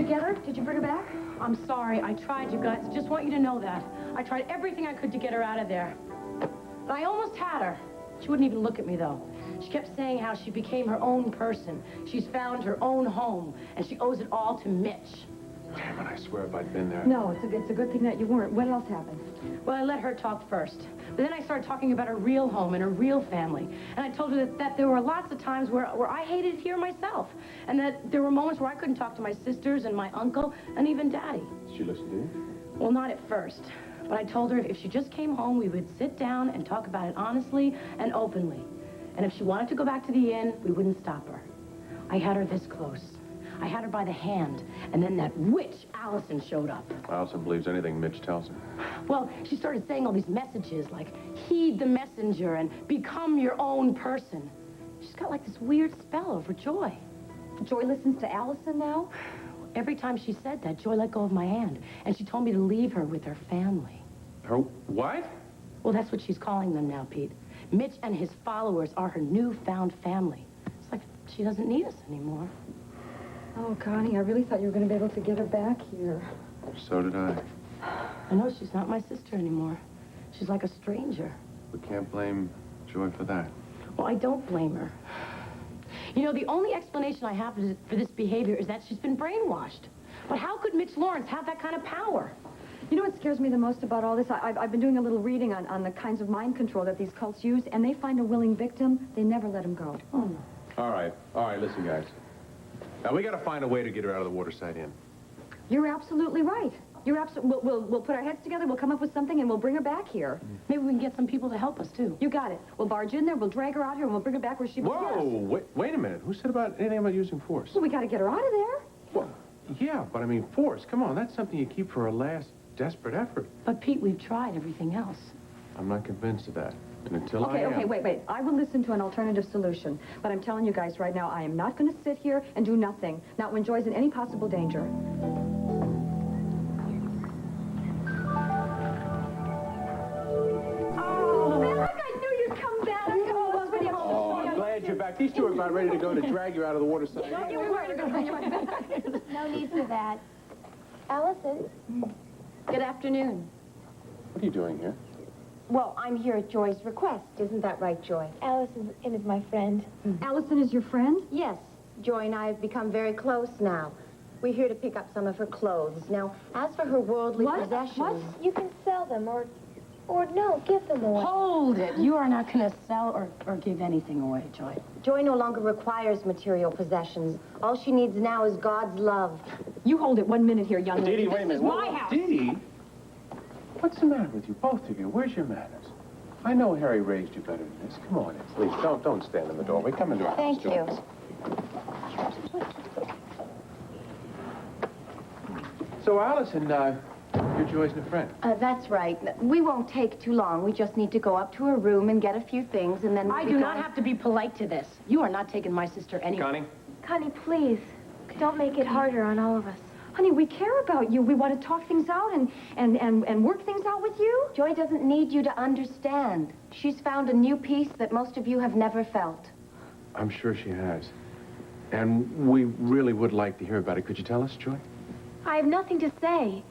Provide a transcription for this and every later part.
you get her? Did you bring her back? I'm sorry. I tried, you guys. Just want you to know that. I tried everything I could to get her out of there. But I almost had her. She wouldn't even look at me, though. She kept saying how she became her own person. She's found her own home, and she owes it all to Mitch. Damn it, I swear if I'd been there. No, it's a good thing that you weren't. What else happened? Well, I let her talk first. But then I started talking about her real home and her real family. And I told her that there were lots of times where I hated it here myself. And that there were moments where I couldn't talk to my sisters and my uncle and even Daddy. Did she listen to you? Well, not at first. But I told her if she just came home, we would sit down and talk about it honestly and openly. And if she wanted to go back to the inn, we wouldn't stop her. I had her this close. I had her by the hand, and then that witch, Allison, showed up. Allison believes anything Mitch tells her. Well, she started saying all these messages, like, heed the messenger and become your own person. She's got, like, this weird spell over Joy. Joy listens to Allison now? Every time she said that, Joy let go of my hand, and she told me to leave her with her family. Her what? Well, that's what she's calling them now, Pete. Mitch and his followers are her newfound family. It's like she doesn't need us anymore. Oh, Connie, I really thought you were going to be able to get her back here. So did I. I know she's not my sister anymore. She's like a stranger. We can't blame Joy for that. Well, I don't blame her. You know, the only explanation I have for this behavior is that she's been brainwashed. But how could Mitch Lawrence have that kind of power? You know what scares me the most about all this? I've been doing a little reading on the kinds of mind control that these cults use, and they find a willing victim, they never let him go. Oh, no. All right, listen, guys. Now, we got to find a way to get her out of the Waterside Inn. You're absolutely right. We'll put our heads together, we'll come up with something, and we'll bring her back here. Maybe we can get some people to help us, too. You got it. We'll barge in there, we'll drag her out here, and we'll bring her back where she belongs. Whoa, wait a minute. Who said anything about using force? Well, we got to get her out of there. Well, yeah, but I mean, force. Come on, that's something you keep for a last desperate effort. But, Pete, we've tried everything else. I'm not convinced of that. And until I am... Okay, wait. I will listen to an alternative solution. But I'm telling you guys right now, I am not going to sit here and do nothing. Not when Joy's in any possible danger. You're back. These two are about ready to go to drag you out of the Waterside. No need for that. Allison? Good afternoon. What are you doing here? Well, I'm here at Joy's request. Isn't that right, Joy? Allison is my friend. Allison is your friend? Yes. Joy and I have become very close now. We're here to pick up some of her clothes. Now, as for her worldly possessions... What? You can sell them or no, give them away. Hold it. You are not going to sell or give anything away, Joy. Joy no longer requires material possessions. All she needs now is God's love. You hold it 1 minute here, young lady. Dee, wait a minute. This is my house. Dee, what's the matter with you, both of you? Where's your manners? I know Harry raised you better than this. Come on, please. Don't stand in the doorway. Come into our house. Thank you. So, Allison, you're Joy's new friend. That's right. We won't take too long. We just need to go up to her room and get a few things, and then I do not have to be polite to this. You are not taking my sister anywhere. Connie? Connie, please. Don't make it harder on all of us. Honey, we care about you. We want to talk things out and work things out with you. Joy doesn't need you to understand. She's found a new peace that most of you have never felt. I'm sure she has. And we really would like to hear about it. Could you tell us, Joy? I have nothing to say.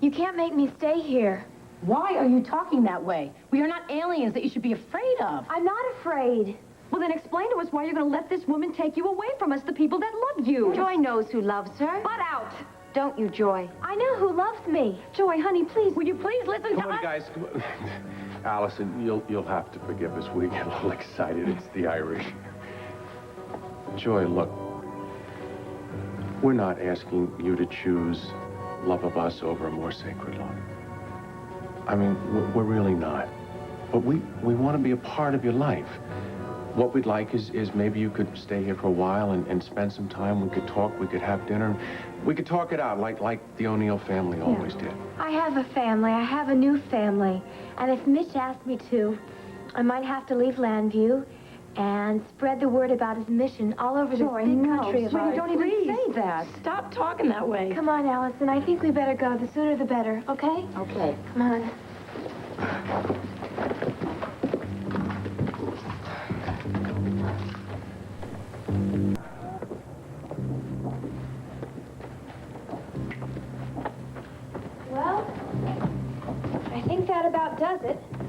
You can't make me stay here. Why are you talking that way? We are not aliens that you should be afraid of. I'm not afraid. Well, then explain to us why you're going to let this woman take you away from us, the people that love you. Joy knows who loves her. Butt out. Don't you, Joy? I know who loves me. Joy, honey, please. Will you please listen to Come on, us? guys. Come on. Allison, you'll have to forgive us. We get a little excited. It's the Irish. Joy, look. We're not asking you to choose love of us over a more sacred love. I mean, we're really not. But we want to be a part of your life. What we'd like is maybe you could stay here for a while and spend some time. We could talk, we could have dinner. We could talk it out like the O'Neill family always did. I have a family. I have a new family. And if Mitch asked me to, I might have to leave Landview and spread the word about his mission all over this big country of ours. Don't even say that. Stop talking that way. Come on, Allison. I think we better go. The sooner the better, okay? Okay. Come on.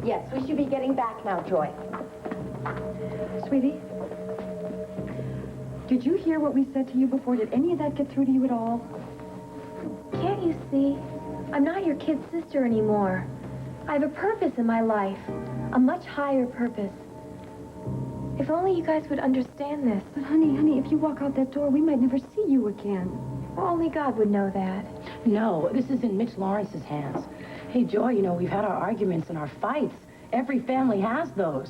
Yes, we should be getting back now, Joy. Sweetie, did you hear what we said to you before? Did any of that get through to you at all? Can't you see? I'm not your kid's sister anymore. I have a purpose in my life. A much higher purpose. If only you guys would understand this. But honey, if you walk out that door, we might never see you again. Well, only God would know that. No, this is in Mitch Lawrence's hands. Hey, Joy, you know, we've had our arguments and our fights. Every family has those.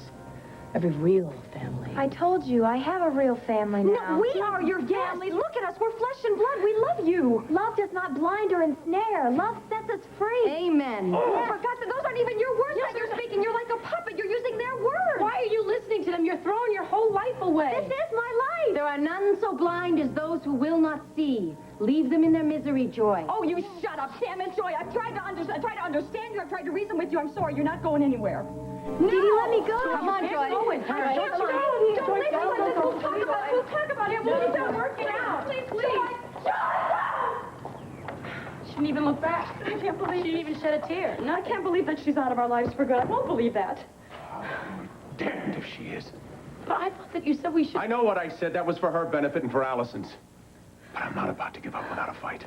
Every real family. I told you, I have a real family now. No, we are your family. Look at us. We're flesh and blood. We love you. Love does not blind or ensnare. Love sets us free. Amen. Oh, for God's sake, those aren't even your words that you're speaking. You're like a puppet. You're using their words. Why are you listening to them? You're throwing your whole life away. This is my life. There are none so blind as those who will not see. Leave them in their misery, Joy. Oh, you shut up. Damn it, Joy. I've tried to understand you. I've tried to reason with you. I'm sorry. You're not going anywhere. No. Did you let me go? Come on, Joy. Go with her. Don't leave me like this. We'll talk about it. We'll get work it out. Please. She didn't even look back. I can't believe She didn't even shed a tear. No, I can't believe that she's out of our lives for good. I won't believe that. Damned if she is. But I thought that you said we should... I know what I said. That was for her benefit and for Allison's. But I'm not about to give up without a fight.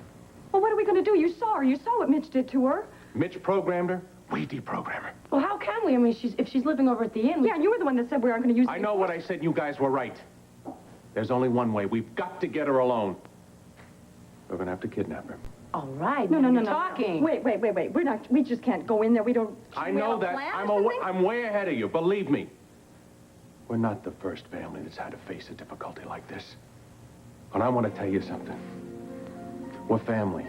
Well, what are we going to do? You saw her. You saw what Mitch did to her. Mitch programmed her. We deprogram her. Well, how can we? I mean, if she's living over at the inn... Yeah, and you were the one that said we aren't going to use... I know what I said. You guys were right. There's only one way. We've got to get her alone. We're going to have to kidnap her. All right. No. You're talking. Wait. We just can't go in there. We don't... I know that. I'm way ahead of you. Believe me. We're not the first family that's had to face a difficulty like this. And I want to tell you something. We're family.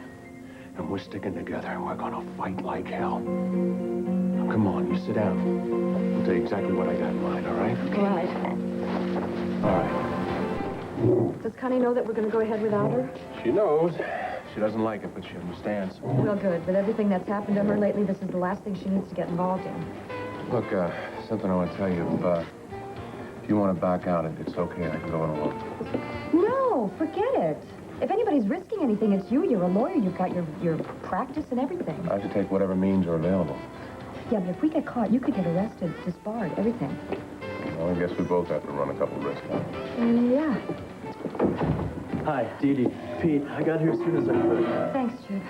And we're sticking together, and we're gonna fight like hell. Now, come on, you sit down. I'll tell you exactly what I got in mind, all right? All right. All right. Does Connie know that we're going to go ahead without her? She knows. She doesn't like it, but she understands. Well, good. With everything that's happened to her lately, this is the last thing she needs to get involved in. Look, something I want to tell you. If you want to back out, it's okay. I can go alone. No, forget it. If anybody's risking anything, it's you. You're a lawyer. You've got your practice and everything. I have to take whatever means are available. Yeah, but if we get caught, you could get arrested, disbarred, everything. Well, I guess we both have to run a couple risks. Yeah. Hi, Dee Dee. Pete, I got here as soon as I could. Thanks, Jude.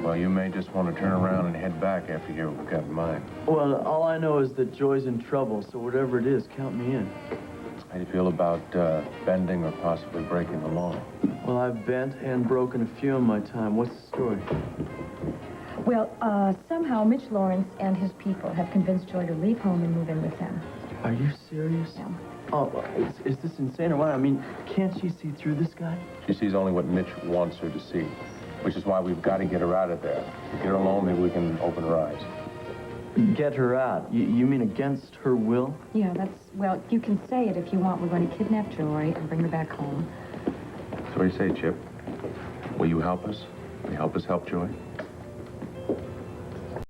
Well, you may just want to turn around and head back after you hear what we've got in mind. Well, all I know is that Joy's in trouble, so whatever it is, count me in. How do you feel about bending or possibly breaking the law? Well, I've bent and broken a few in my time. What's the story? Well, somehow Mitch Lawrence and his people have convinced Joy to leave home and move in with them. Are you serious? Yeah. Oh, is this insane or what? I mean, can't she see through this guy? She sees only what Mitch wants her to see, which is why we've got to get her out of there. Get her alone, maybe we can open her eyes. Get her out? You mean against her will? Yeah, well, you can say it if you want. We're going to kidnap Joy and bring her back home. So what do you say, Chip? Will you help us? Will you help us help Joy?